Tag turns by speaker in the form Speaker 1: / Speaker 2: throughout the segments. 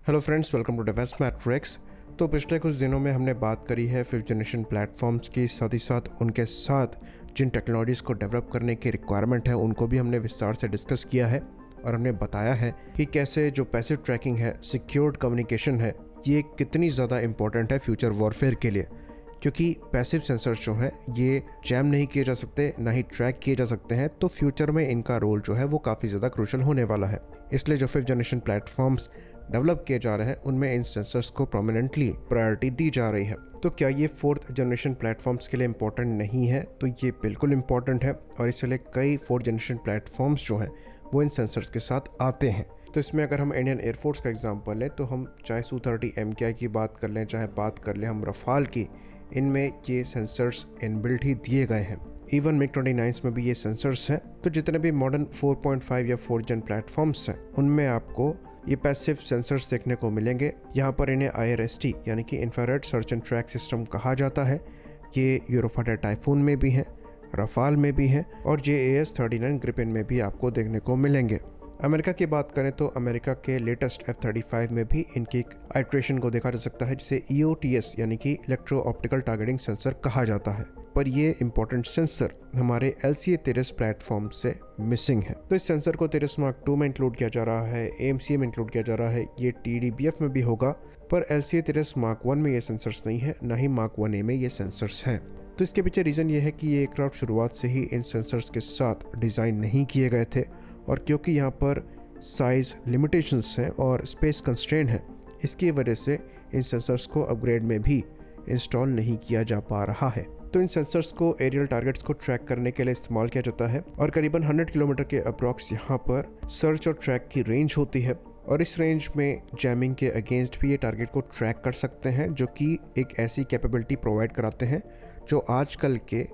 Speaker 1: Hello friends, welcome to defence matrix. तो पिछले कुछ दिनों में हमने बात करी है फिफ्थ जनरेशन प्लेटफॉर्म्स की, साथ ही साथ उनके साथ जिन टेक्नोलॉजीज़ को डेवलप करने की रिक्वायरमेंट है उनको भी हमने विस्तार से डिस्कस किया है और हमने बताया है कि कैसे जो पैसिव ट्रैकिंग है, सिक्योर्ड कम्युनिकेशन है, ये कितनी ज़्यादा इंपॉर्टेंट है फ्यूचर वॉरफेयर के लिए। क्योंकि पैसिव सेंसर्स जो है ये जैम नहीं किए जा सकते, ना ही ट्रैक किए जा सकते हैं, तो फ्यूचर में इनका रोल जो है वो काफ़ी ज़्यादा क्रूशल होने वाला है। इसलिए जो फिफ्थ जनरेशन प्लेटफॉर्म्स डेवलप किए जा रहे हैं उनमें इन सेंसर्स को प्रोमिनेंटली प्रायोरिटी दी जा रही है। तो क्या ये फोर्थ जनरेशन प्लेटफॉर्म्स के लिए इंपॉर्टेंट नहीं है? तो ये बिल्कुल इंपॉर्टेंट है और इसलिए कई फोर्थ जनरेशन प्लेटफॉर्म्स जो हैं वो इन सेंसर्स के साथ आते हैं। तो इसमें अगर हम इंडियन एयरफोर्स का एग्जांपल लें तो हम चाहे Su-30 MKI की बात कर लें, चाहे बात कर लें हम रफाल की, इनमें ये सेंसर्स इनबिल्ट ही दिए गए हैं। इवन MiG-29 में भी ये सेंसर्स हैं। तो जितने भी मॉडर्न 4.5 या 4th जन प्लेटफॉर्म्स हैं उनमें आपको ये पैसिव सेंसर्स देखने को मिलेंगे। यहाँ पर इन्हें IRST यानी कि infrared search and track system कहा जाता है। ये यूरोफाइटर टाइफून में भी हैं, रफाल में भी हैं और JAS-39 ग्रिपेन में भी आपको देखने को मिलेंगे। अमेरिका की बात करें तो अमेरिका के लेटेस्ट F-35 में भी इनकी एक आइट्रेशन को देखा जा सकता है जिसे EOTS यानी कि इलेक्ट्रो ऑप्टिकल टारगेटिंग सेंसर कहा जाता है। पर ये इंपॉर्टेंट सेंसर हमारे LCA-30 प्लेटफॉर्म से मिसिंग है। तो इस सेंसर को 30 Mark II में इंक्लूड किया जा रहा है, AMCA में इंक्लूड किया जा रहा है, ये TDBF में भी होगा, पर LCA-30 Mark I में ये सेंसर्स नहीं है, ना ही Mark 1A में ये सेंसर्स हैं। तो इसके पीछे रीज़न ये है कि ये एयरक्राफ्ट शुरुआत से ही इन सेंसर्स के साथ डिज़ाइन नहीं किए गए थे और क्योंकि यहाँ पर साइज़ लिमिटेशंस हैं और स्पेस कंस्ट्रेंट है, इसकी वजह से इन सेंसर्स को अपग्रेड में भी इंस्टॉल नहीं किया जा पा रहा है। तो इन सेंसर्स को एरियल टारगेट्स को ट्रैक करने के लिए इस्तेमाल किया जाता है और करीबन 100 किलोमीटर के अप्रॉक्स यहाँ पर सर्च और ट्रैक की रेंज होती है और इस रेंज में जैमिंग के अगेंस्ट भी ये टारगेट को ट्रैक कर सकते हैं, जो कि एक ऐसी कैपेबिलिटी प्रोवाइड कराते हैं जो आजकल के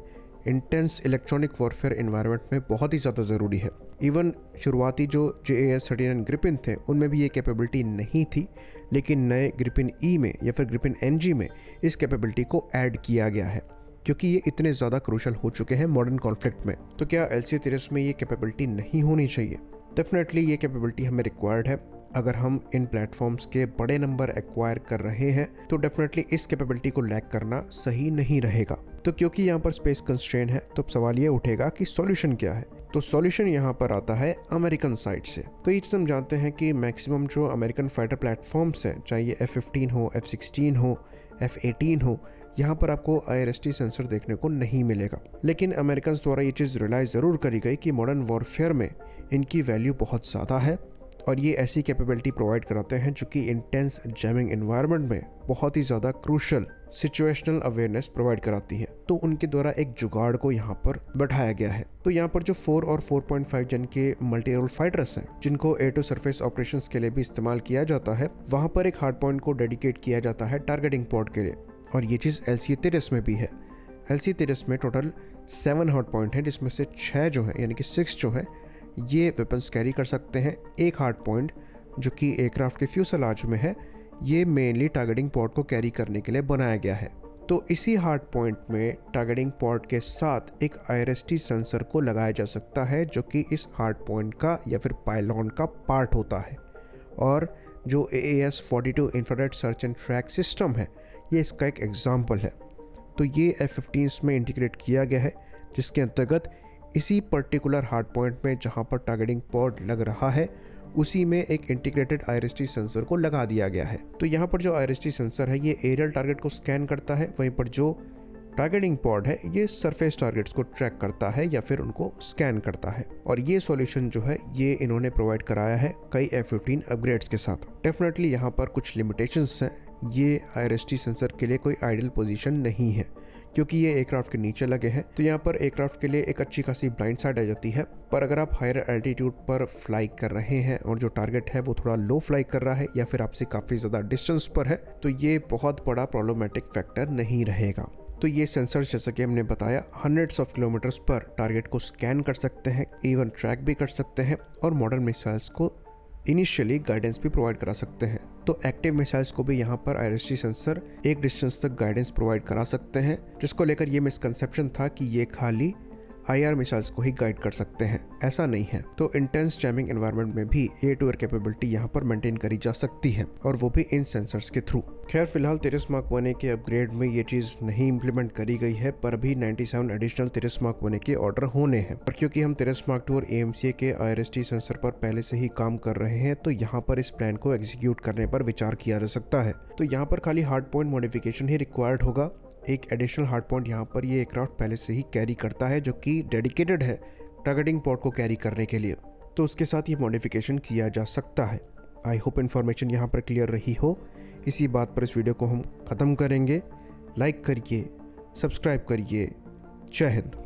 Speaker 1: इंटेंस इलेक्ट्रॉनिक वॉरफेयर एनवायरनमेंट में बहुत ही ज़्यादा ज़रूरी है। इवन शुरुआती जो JAS-39 ग्रिपेन थे उनमें भी ये कैपेबिलिटी नहीं थी, लेकिन नए ग्रिपेन E में या फिर ग्रिपेन NG में इस कैपेबिलिटी को ऐड किया गया है क्योंकि ये इतने ज़्यादा क्रूशल हो चुके हैं मॉडर्न कॉन्फ्लिक्ट में। तो क्या LCA-30 में ये कैपेबिलिटी नहीं होनी चाहिए? डेफिनेटली ये कैपेबिलिटी हमें रिक्वायर्ड है। अगर हम इन प्लेटफॉर्म्स के बड़े नंबर एक्वायर कर रहे हैं तो डेफिनेटली इस कैपेबिलिटी को लैक करना सही नहीं रहेगा। तो क्योंकि यहाँ पर स्पेस कंस्ट्रेंट है तो अब सवाल ये उठेगा कि सॉल्यूशन क्या है। तो सॉल्यूशन यहाँ पर आता है अमेरिकन साइड से। तो ये चीज़ हम जानते हैं कि मैक्सिमम जो अमेरिकन फाइटर प्लेटफॉर्म्स हैं, चाहे ये F-15 हो, F-16 हो, F-18 हो, यहाँ पर आपको IRST सेंसर देखने को नहीं मिलेगा। लेकिन अमेरिकन द्वारा ये चीज़ रियलाइज़ ज़रूर करी गई कि मॉडर्न वॉरफेयर में इनकी वैल्यू बहुत ज़्यादा है और ये ऐसी कैपेबिलिटी प्रोवाइड कराते हैं जो कि इंटेंस जैमिंग एनवायरनमेंट में बहुत ही ज़्यादा क्रूशल सिचुएशनल अवेयरनेस प्रोवाइड कराती है। तो उनके द्वारा एक जुगाड़ को यहाँ पर बैठाया गया है। तो यहाँ पर जो 4 और 4.5 जन के मल्टी रोल फाइटर्स हैं जिनको एयर टू सरफेस ऑपरेशंस के लिए भी इस्तेमाल किया जाता है, वहाँ पर एक हार्ड पॉइंट को डेडिकेट किया जाता है टारगेटिंग पॉड के लिए और ये चीज़ LCA-30 में भी है। LCA-30 में टोटल 7 हार्ड पॉइंट है जिसमें से 6 जो है यानी कि 6 जो है ये वेपन्स कैरी कर सकते हैं। एक हार्ड पॉइंट जो कि एयरक्राफ्ट के फ्यूसलाज में है, ये मेनली टारगेटिंग पॉड को कैरी करने के लिए बनाया गया है। तो इसी हार्ड पॉइंट में टारगेटिंग पॉड के साथ एक IRST सेंसर को लगाया जा सकता है जो कि इस हार्ड पॉइंट का या फिर पायलॉन का पार्ट होता है। और जो AAS-42 infrared search and track system है ये इसका एक एग्जाम्पल है। तो ये F-15 में इंटीग्रेट किया गया है जिसके अंतर्गत इसी पर्टिकुलर हार्ड पॉइंट में जहां पर टारगेटिंग पॉड लग रहा है उसी में एक इंटीग्रेटेड IRST सेंसर को लगा दिया गया है। तो यहाँ पर जो IRST सेंसर है ये एरियल टारगेट को स्कैन करता है, वहीं पर जो टारगेटिंग पॉड है ये सरफेस टारगेट्स को ट्रैक करता है या फिर उनको स्कैन करता है। और ये सॉल्यूशन जो है ये इन्होंने प्रोवाइड कराया है कई F-15 अपग्रेड्स के साथ। डेफिनेटली यहाँ पर कुछ लिमिटेशंस हैं। ये IRST सेंसर के लिए कोई आइडियल पोजीशन नहीं है क्योंकि ये एयरक्राफ्ट के नीचे लगे हैं। तो यहाँ पर एयरक्राफ्ट के लिए एक अच्छी खासी ब्लाइंड साइड आ जाती है। पर अगर आप हायर एल्टीट्यूड पर फ्लाई कर रहे हैं और जो टारगेट है वो थोड़ा लो फ्लाई कर रहा है या फिर आपसे काफ़ी ज़्यादा डिस्टेंस पर है तो ये बहुत बड़ा प्रॉब्लमेटिक फैक्टर नहीं रहेगा। तो ये सेंसर्स जैसा कि हमने बताया हंड्रेड्स ऑफ किलोमीटर्स पर टारगेट को स्कैन कर सकते हैं, इवन ट्रैक भी कर सकते हैं और मॉडर्न मिसाइल्स को इनिशियली गाइडेंस भी प्रोवाइड करा सकते हैं। तो एक्टिव मिसाइल्स को भी यहाँ पर IRST सेंसर एक डिस्टेंस तक गाइडेंस प्रोवाइड करा सकते हैं, जिसको लेकर ये मिसकंसेप्शन था कि ये खाली IR मिसाइल्स को ही गाइड कर सकते हैं, ऐसा नहीं है। तो इंटेंस जैमिंग एनवायरनमेंट में भी एयर टू एयर कैपेबिलिटी यहाँ पर मेंटेन करी जा सकती है, और वो भी इन सेंसर्स के थ्रू। खैर फिलहाल तेजस Mark 1A के अपग्रेड में ये चीज़ नहीं इम्प्लीमेंट करी गई है, पर अभी 97 एडिशनल तेजस Mark 1A के ऑर्डर होने हैं। और क्योंकि हम तेजस Mark 2 और AMCA के IRST सेंसर पर पहले से ही काम कर रहे हैं, तो यहाँ पर इस प्लान को एग्जीक्यूट करने पर विचार किया जा सकता है। तो यहाँ पर खाली हार्ड पॉइंट मॉडिफिकेशन ही रिक्वायर्ड होगा। एक एडिशनल हार्ड पॉइंट यहाँ पर ये एयरक्राफ्ट पहले से ही कैरी करता है, जो कि डेडिकेटेड है टारगेटिंग पॉड को कैरी करने के लिए, तो उसके साथ ये मॉडिफिकेशन किया जा सकता है। आई होप इन्फॉर्मेशन यहाँ पर क्लियर रही हो। इसी बात पर इस वीडियो को हम ख़त्म करेंगे। लाइक करिए, सब्सक्राइब करिए। जय हिंद।